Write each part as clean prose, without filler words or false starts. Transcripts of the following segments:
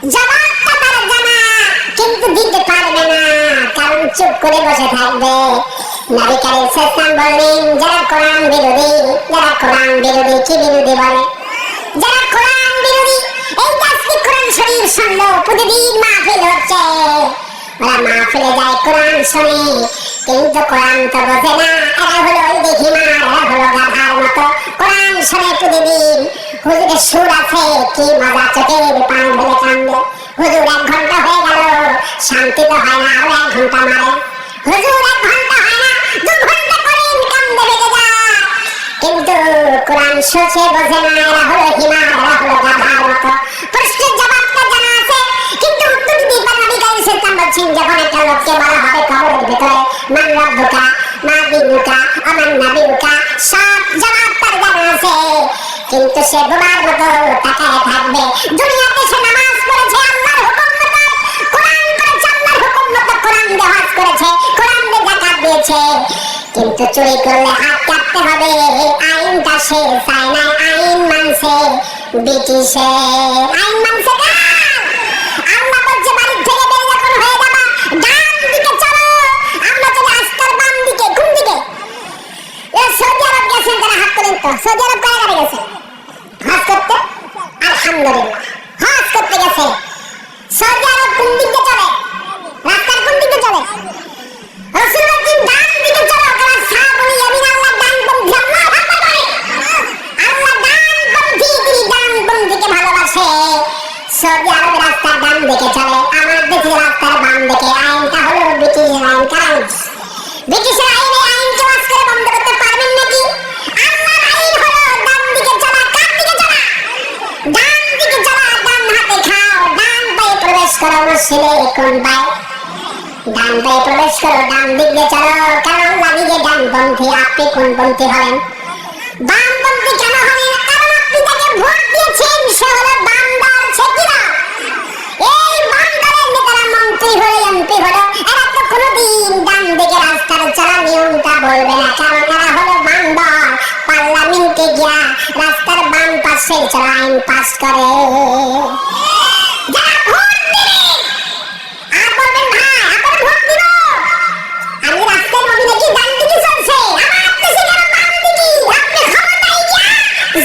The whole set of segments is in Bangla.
জবাবটা তারা জানা, কিন্তু দিতে পারবে না, কারণ চুপ করে বসে থাকবে। নবী করিম সাল্লাল্লাহু বললেন, যারা কোরআন বিরোধী, যারা কোরআন বিরোধী কি বিরোধী বলে? যারা কোরআন বিরোধী, এই আজকে কোরআন শরীফ শুনলো, প্রতিদিন মাহফিল হচ্ছে, ওরা মাহফিলে যায় কোরআন শুনে, কিন্তু কোরআন তো বোঝে না। এরা হলো ওই দেখি মা, এরা হলো গাধার মতো, কোরআন শুনে প্রতিদিন। হুজুরের সুর আছে, কি মজা, চোখের পানি ফেলে কান্দে। হুজুর 1 ঘন্টা হয়ে গেল, শান্তি তো হয় না, আরো 1 ঘন্টা মারে। হুজুর 1 ঘন্টা হয় না, 2 ঘন্টা করেন, কান্দে বেড়ে যায়। কিন্তু কোরআন শুনছে, বোঝে না। এরা হলো হিমার, এরা হলো গাধার মতো। প্রশ্নের জবাবটা জানা আছে, কিন্তু উত্তর দিতে পারে। নবী করিম সাল্লাল্লাহু বলছেন, যখন একটা লোককে বলা হবে কবরের ভিতরে, মান রাব্বুকা, মা দিনুকা, আমান নাবিয়ুকা, সব জবাব তার জানা আছে, কিন্তু সে বোমার মতো তাকায় থাকবে। দুনিয়াতে সে নামাজ পড়েছে আল্লাহর হুকুম মতো, কোরআন পড়েছে আল্লাহর হুকুম মতো, কোরআন দিয়ে হজ করেছে, কোরআন দিয়ে যাকাত দিয়েছে, কিন্তু চুরি করলে হাত কাটতে হবে। আইনটা সে চায় না, আইন মানছে ব্রিটিশে, আইন মানছে না। আল্লাহ বলছে, বাড়ির থেকে বের যখন হয়ে যাবা, ডান দিকে চলো। আমরা চলে রাস্তার বাম দিকে, কোন দিকে? সৌদি আরব গেছেন তারা, হাত তোলেন তো। সৌদি আরব কয় গাড়ি গেছে হজ করতে? আলহামদুলিল্লাহ, হজ করতে গেছে। সৌদি আরব কোন দিকে চলে? রাস্তার কোন দিকে চলে? রাসূল বলেন, ডান দিকে চলো। কারণ সাহাবী ইয়ামিন, আল্লাহ ডানপন্থী, আল্লাহ আকবার বলে। আল্লাহ ডানপন্থী, তিনি ডানপন্থীকে ভালোবাসে। সৌদি আরব রাস্তার ডান দিকে চলে, আমার দেশের রাস্তার বাম দিকে। আইনটা হলো ব্রিটিশের আইন। কারণ ব্রিটিশের আইন, এই আইনকে ওয়াজ করে বন্ধ করতে পারবেন নাকি? আল্লাহর আইন হলো ডান দিকে চলা। কার দিকে চলা? ডান দিকে চলা। ডান হাতে খাও, ডান পায়ে প্রবেশ করো। মুসলিমের কোন পায়ে? ডান পায়ে প্রবেশ করো, ডান দিক দিয়ে চলো। কারণ আল্লাহ নিজে ডানপন্থী, আপনি কোনপন্থী হলেন? বামপন্থী কেন হলেন? কারণ আপনি তাকে ভোট দিয়েছেন, সে হলো বাম দল, সে কি দল? এই বাম দলের নেতারা মন্ত্রী হলো, এমপি হলো, এরা তো কোনোদিন ডান দিকে রাস্তার চলা নিয়মটা বলবে না, কারণ এরা হলো বাম দল। পার্লামেন্টে গিয়া রাস্তার বাম পাশে চলা আইন পাস করে। যারা ভোট দিবে আর বলবেন, ভাই আপনারা ভোট দিব, আমি রাস্তায় নবী নাকি ডান দিকে চলছে, আমার দেশে কেন বাম দিকে? আপনি ক্ষমতায় গিয়া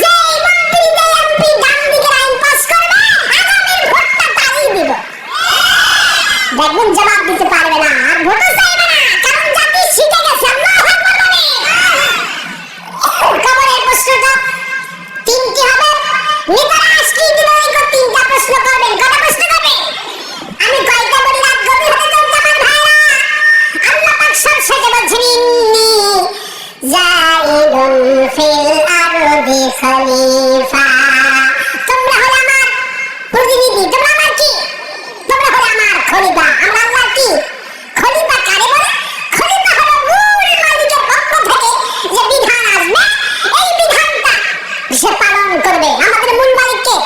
যে মন্ত্রী, যে এমপি ডান দিকে আইন পাস করবে, আগামীর ভোটটা তারই দিব। দেখবেন জবাব দিতে পারবে না, আর ভোটও চাইবে না, কারণ জাতি শিখে গেছে। আল্লাহু আকবার বলে। কবরের প্রশ্নটা 3টি হবে। নেতারা আজকে দিন ওই 3টা প্রশ্ন করবেন। কটা প্রশ্ন করবেন? আমি কয়টা বলি, রাত গভীর হতে চলছে আমার ভাইরা। আল্লাহ পাক সব শেষে বলছেন, ইন্নী জাইলুন ফিল আরদি খলিফা। তোমরা হলো আমার প্রতিনিধি, তোমরা আমার কি? তোমরা হলো আমার খলিফা। আমরা আল্লাহর কি? খলিফা কারে বলে? খলিফা হলো মূল মালিকের পক্ষ থেকে যে বিধান আসবে, এই বিধানটা সে পালন করবে। আমাদের মূল মালিক কে?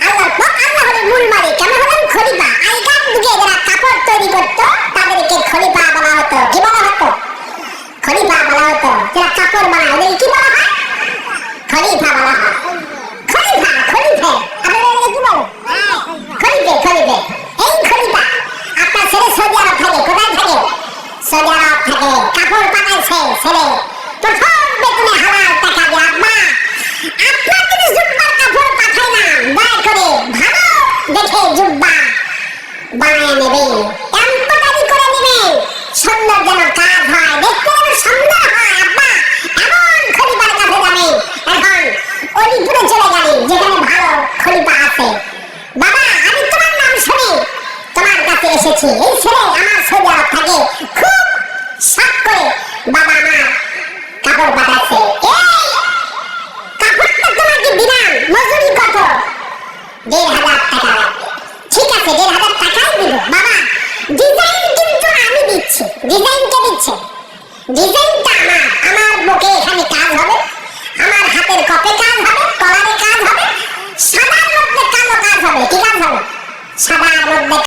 আল্লাহ। আল্লাহ হলো মূল মালিক, আমরা হলাম খলিফা। আগেকার যুগে যারা কাপড় তৈরি করতো তাদেরকে খলিফা বলা হতো। কি বলা হতো? খলিফা বলা হতো। যারা কাপড় বানায় ওদের কি বলা হয়? খলিফা বলা হয়। খলিফা, খলিফা, আপনারা কি বলো? খলিফা, খলিফা। এই খলিফা আপনার ছেলে সৌদি আরব থাকে। কোথায় থাকে? সৌদি আরব থাকে। কাপড় বানাইছে ছেলে, প্রথম বেতনে হালাল টাকা দিয়ে। আব্বা, আপনার যদি জুব্বার কাপড় পাঠাই না, দয়া করে ভালো দেখে জুব্বা বানিয়ে নেবেন, এমব্রয়ডারি করে নেবেন, সুন্দর যেন কাজ হয়, দেখতে যেন সুন্দর হয়। আব্বা, এমন খলিফার কাছে যাবেন। এখন অলিপুরে চলে যাবেন, যেখানে ভালো খলিফা আছে। বাবা, আমি তোমার নাম শুনে তোমার কাছে এসেছি। এই ছেলে আমার সৌদি আরব থাকে, খুব শখ করে বাবা আমার কাপড় পাঠাচ্ছে। এই কাপড়টা তোমাকে দিলাম, মজুরি কত? 1,500 টাকা লাগবে। ঠিক আছে, 1,500 টাকাই দিব। বাবা, ডিজাইন কিন্তু আমি দিচ্ছি। ডিজাইন কে দিচ্ছে? ডিজাইনটা আমার বুকে এখানে কাজ হবে, আমার হাতের কপে কাজ হবে, কলারে কাজ হবে, সাদার মধ্যে কালো কাজ হবে। কি কাজ হবে? সাদার মধ্যে